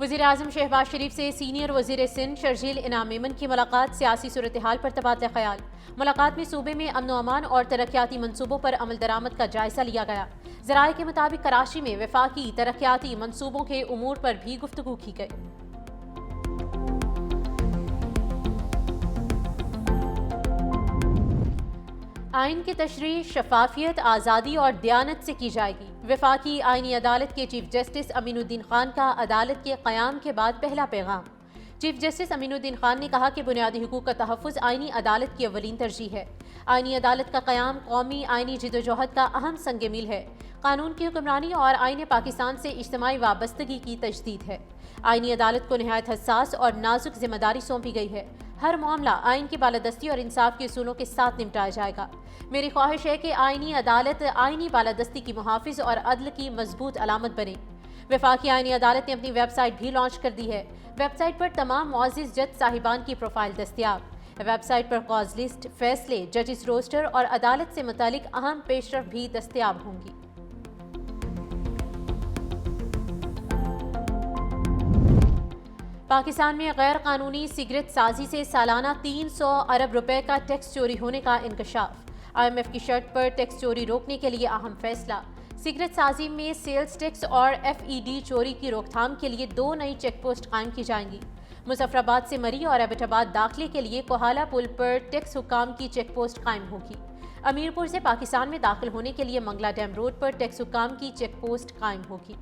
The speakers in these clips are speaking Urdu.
وزیر اعظم شہباز شریف سے سینئر وزیر سندھ شرجیل انعام میمن کی ملاقات، سیاسی صورتحال پر تبادلہ خیال۔ ملاقات میں صوبے میں امن و امان اور ترقیاتی منصوبوں پر عمل درآمد کا جائزہ لیا گیا۔ ذرائع کے مطابق کراچی میں وفاقی ترقیاتی منصوبوں کے امور پر بھی گفتگو کی گئی۔ آئین کی تشریح شفافیت، آزادی اور دیانت سے کی جائے گی۔ وفاقی آئینی عدالت کے چیف جسٹس امین الدین خان کا عدالت کے قیام کے بعد پہلا پیغام۔ چیف جسٹس امین الدین خان نے کہا کہ بنیادی حقوق کا تحفظ آئینی عدالت کی اولین ترجیح ہے۔ آئینی عدالت کا قیام قومی آئینی جدوجہد کا اہم سنگ میل ہے۔ قانون کی حکمرانی اور آئین پاکستان سے اجتماعی وابستگی کی تجدید ہے۔ آئینی عدالت کو نہایت حساس اور نازک ذمہ داری سونپی گئی ہے۔ ہر معاملہ آئین کی بالادستی اور انصاف کے اصولوں کے ساتھ نمٹایا جائے گا۔ میری خواہش ہے کہ آئینی عدالت آئینی بالادستی کی محافظ اور عدل کی مضبوط علامت بنے۔ وفاقی آئینی عدالت نے اپنی ویب سائٹ بھی لانچ کر دی ہے۔ ویب سائٹ پر تمام معزز جج صاحبان کی پروفائل دستیاب۔ ویب سائٹ پر کاز لسٹ، فیصلے، ججز روسٹر اور عدالت سے متعلق اہم پیش رفت بھی دستیاب ہوں گی۔ پاکستان میں غیر قانونی سگریٹ سازی سے سالانہ 300 ارب روپے کا ٹیکس چوری ہونے کا انکشاف۔ آئی ایم ایف کی شرط پر ٹیکس چوری روکنے کے لیے اہم فیصلہ۔ سگریٹ سازی میں سیلز ٹیکس اور ایف ای ڈی چوری کی روک تھام کے لیے 2 نئی چیک پوسٹ قائم کی جائیں گی۔ مظفرآباد سے مری اور ایبٹ آباد داخلے کے لیے کوہالہ پل پر ٹیکس حکام کی چیک پوسٹ قائم ہوگی۔ امیرپور سے پاکستان میں داخل ہونے کے لیے منگلا ڈیم روڈ پر ٹیکس حکام کی چیک پوسٹ قائم ہوگی۔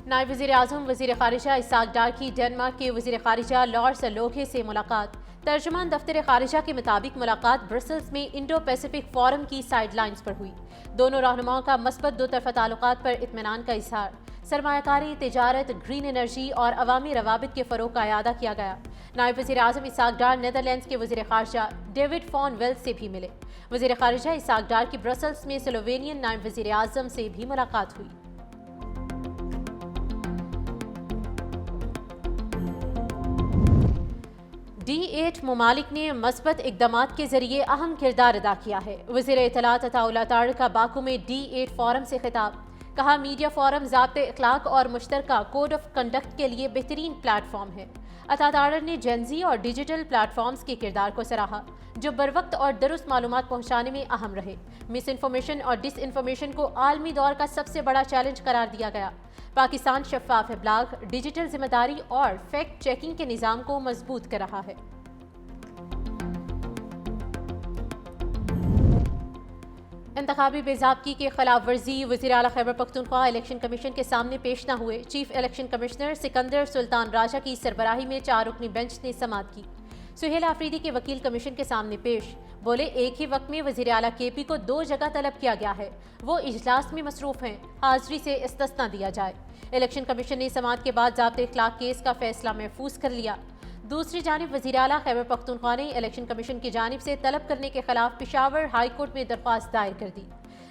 نائب وزیر اعظم وزیر خارجہ اسحاق ڈار کی ڈنمارک کے وزیر خارجہ لارس لوگھے سے ملاقات۔ ترجمان دفتر خارجہ کے مطابق ملاقات برسلز میں انڈو پیسیفک فورم کی سائیڈ لائنز پر ہوئی۔ دونوں رہنماؤں کا مثبت دو طرفہ تعلقات پر اطمینان کا اظہار، سرمایہ کاری، تجارت، گرین انرجی اور عوامی روابط کے فروغ کا اعادہ کیا گیا۔ نائب وزیر اعظم اسحاق ڈار نیدرلینڈز کے وزیر خارجہ ڈیوڈ فون ویلز سے بھی ملے۔ وزیر خارجہ اسحاق ڈار کی برسلز میں سلووینین نائب وزیر اعظم سے بھی ملاقات ہوئی۔ D8 ممالک نے مثبت اقدامات کے ذریعے اہم کردار ادا کیا ہے۔ وزیر اطلاعات عطا اللہ طاہر کا باکو میں D8 فورم سے خطاب، کہا میڈیا فورم ضابطۂ اخلاق اور مشترکہ کوڈ آف کنڈکٹ کے لیے بہترین پلیٹ فارم ہے۔ عطا طاہر نے جینزی اور ڈیجیٹل پلیٹ فارمز کے کردار کو سراہا، جو بروقت اور درست معلومات پہنچانے میں اہم رہے۔ مس انفارمیشن اور ڈس انفارمیشن کو عالمی دور کا سب سے بڑا چیلنج قرار دیا گیا۔ پاکستان شفاف ابلاغ، ڈیجیٹل ذمہ داری اور فیکٹ چیکنگ کے نظام کو مضبوط کر رہا ہے۔ انتخابی بے ضابطگی کے خلاف ورزی، وزیر اعلیٰ خیبر پختونخوا الیکشن کمیشن کے سامنے پیش نہ ہوئے۔ چیف الیکشن کمشنر سکندر سلطان راجہ کی سربراہی میں 4 رکنی بینچ نے سماعت کی۔ سہیل آفریدی کے وکیل کمیشن کے سامنے پیش، بولے ایک ہی وقت میں وزیر اعلیٰ کے پی کو 2 جگہ طلب کیا گیا ہے، وہ اجلاس میں مصروف ہیں، حاضری سے استثنا دیا جائے۔ الیکشن کمیشن نے سماعت کے بعد ضابطۂ اخلاق کیس کا فیصلہ محفوظ کر لیا۔ دوسری جانب وزیر اعلیٰ خیبر پختونخوا نے الیکشن کمیشن کی جانب سے طلب کرنے کے خلاف پشاور ہائی کورٹ میں درخواست دائر کر دی۔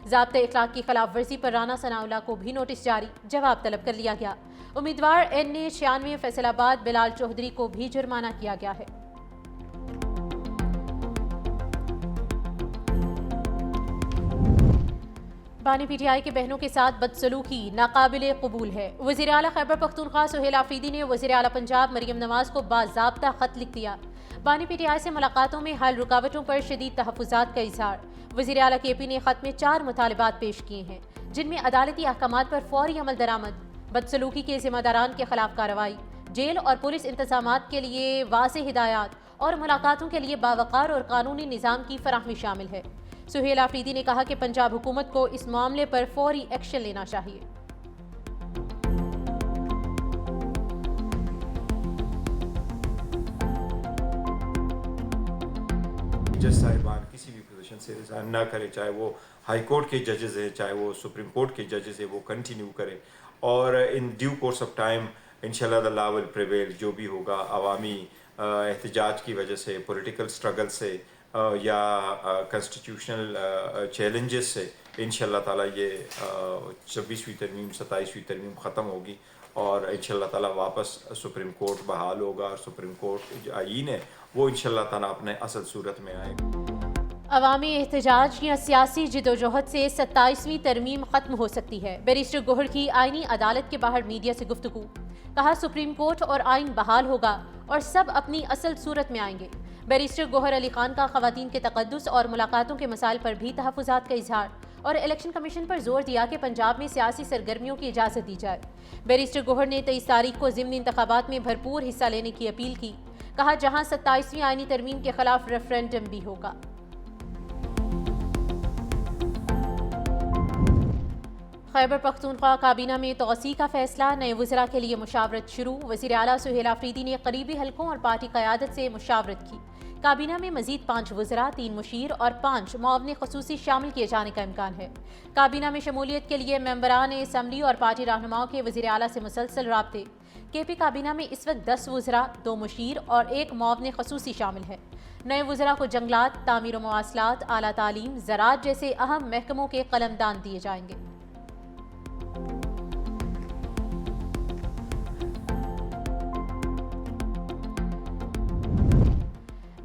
ضابطۂ اخلاق کی خلاف ورزی پر رانا ثناءاللہ کو بھی نوٹس جاری، جواب طلب کر لیا گیا۔ امیدوار NA96 فیصل آباد بلال چودھری کو بھی جرمانہ کیا گیا ہے۔ بانی پی ٹی آئی کے بہنوں کے ساتھ بدسلوکی ناقابل قبول ہے۔ وزیر اعلیٰ خیبر پختونخوا سہیل آفریدی نے وزیر اعلیٰ پنجاب مریم نواز کو باضابطہ خط لکھ دیا۔ بانی پی ٹی آئی سے ملاقاتوں میں حل رکاوٹوں پر شدید تحفظات کا اظہار۔ وزیر اعلیٰ کے پی نے خط میں 4 مطالبات پیش کیے ہیں، جن میں عدالتی احکامات پر فوری عمل درآمد، بدسلوکی کے ذمہ داران کے خلاف کارروائی، جیل اور پولیس انتظامات کے لیے واضح ہدایات اور ملاقاتوں کے لیے باوقار اور قانونی نظام کی فراہمی شامل ہے۔ سہیل آفریدی نے کہا کہ پنجاب حکومت کو اس معاملے پر فوری ایکشن لینا چاہیے۔ جج صاحبان کسی بھی پوزیشن سے ریزائن نہ کرے، چاہے وہ ہائی کورٹ کے ججز ہیں، چاہے وہ سپریم کورٹ کے ججز ہیں، وہ کنٹینیو کرے اور in due course of time انشاءاللہ the law will prevail۔ جو بھی ہوگا عوامی احتجاج کی وجہ سے، پولیٹیکل سٹرگل سے یا کنسٹیٹیوشنل چیلنجز سے انشاءاللہ تعالیٰ یہ 26ویں ترمیم 27ویں ترمیم ختم ہوگی اور انشاءاللہ تعالیٰ واپس سپریم کورٹ بحال ہوگا اور سپریم کورٹ جو آئین ہے وہ انشاءاللہ تعالیٰ اپنے اصل صورت میں آئے گا۔ عوامی احتجاج یا سیاسی جدوجہد سے 27ویں ترمیم ختم ہو سکتی ہے، بیرسٹر گوہر کی آئینی عدالت کے باہر میڈیا سے گفتگو۔ کہا سپریم کورٹ اور آئین بحال ہوگا اور سب اپنی اصل صورت میں آئیں گے۔ بیرسٹر گوہر علی خان کا خواتین کے تقدس اور ملاقاتوں کے مسائل پر بھی تحفظات کا اظہار، اور الیکشن کمیشن پر زور دیا کہ پنجاب میں سیاسی سرگرمیوں کی اجازت دی جائے۔ بیرسٹر گوہر نے 23 تاریخ کو ضمنی انتخابات میں بھرپور حصہ لینے کی اپیل کی۔ کہا جہاں 27ویں آئینی ترمیم کے خلاف ریفرینڈم بھی ہوگا۔ خیبر پختونخوا کابینہ میں توسیع کا فیصلہ، نئے وزراء کے لیے مشاورت شروع۔ وزیر اعلیٰ سہیل آفریدی نے قریبی حلقوں اور پارٹی قیادت سے مشاورت کی۔ کابینہ میں مزید 5 وزراء، 3 مشیر اور 5 معاون خصوصی شامل کیے جانے کا امکان ہے۔ کابینہ میں شمولیت کے لیے ممبران اسمبلی اور پارٹی رہنماؤں کے وزیر اعلیٰ سے مسلسل رابطے۔ کے پی کابینہ میں اس وقت 10 وزراء، 2 مشیر اور 1 معاون خصوصی شامل ہیں۔ نئے وزراء کو جنگلات، تعمیر و مواصلات، اعلیٰ تعلیم، زراعت جیسے اہم محکموں کے قلمدان دیے جائیں گے۔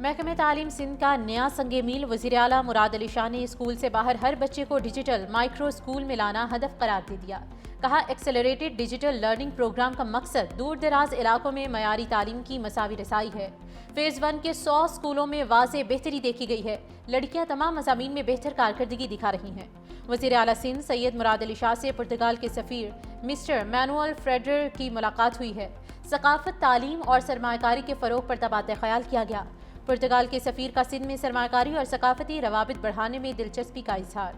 محکمہ تعلیم سندھ کا نیا سنگ میل، وزیر اعلیٰ مراد علی شاہ نے اسکول سے باہر ہر بچے کو ڈیجیٹل مائکرو اسکول میں لانا ہدف قرار دے دیا۔ کہا ایکسلریٹڈ ڈیجیٹل لرننگ پروگرام کا مقصد دور دراز علاقوں میں معیاری تعلیم کی مساوی رسائی ہے۔ فیز 1 کے 100 اسکولوں میں واضح بہتری دیکھی گئی ہے۔ لڑکیاں تمام مضامین میں بہتر کارکردگی دکھا رہی ہیں۔ وزیر اعلیٰ سندھ سید مراد علی شاہ سے پرتگال کے سفیر مسٹر مینوئل فریڈر کی ملاقات ہوئی ہے۔ ثقافت، تعلیم اور سرمایہ کاری کے فروغ پر تبادلہ خیال کیا گیا۔ پرتگال کے سفیر کا سندھ میں سرمایہ کاری اور ثقافتی روابط بڑھانے میں دلچسپی کا اظہار۔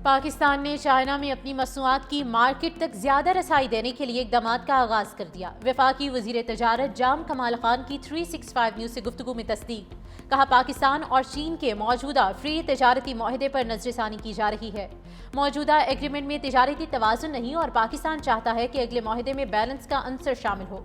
پاکستان نے چائنا میں اپنی مصنوعات کی مارکیٹ تک زیادہ رسائی دینے کے لیے اقدامات کا آغاز کر دیا۔ وفاقی وزیر تجارت جام کمال خان کی 365 نیوز سے گفتگو میں تصدیق۔ کہا پاکستان اور چین کے موجودہ فری تجارتی معاہدے پر نظر ثانی کی جا رہی ہے۔ موجودہ ایگریمنٹ میں تجارتی توازن نہیں اور پاکستان چاہتا ہے کہ اگلے معاہدے میں بیلنس کا عنصر شامل ہو۔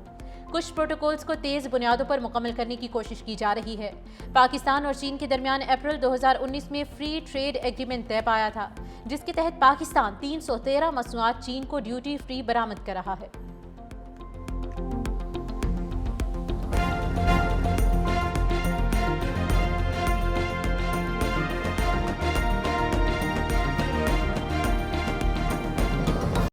کچھ پروٹوکولز کو تیز بنیادوں پر مکمل کرنے کی کوشش کی جا رہی ہے۔ پاکستان اور چین کے درمیان اپریل 2019 میں فری ٹریڈ ایگریمنٹ طے پایا تھا، جس کے تحت پاکستان 313 مصنوعات چین کو ڈیوٹی فری برآمد کر رہا ہے۔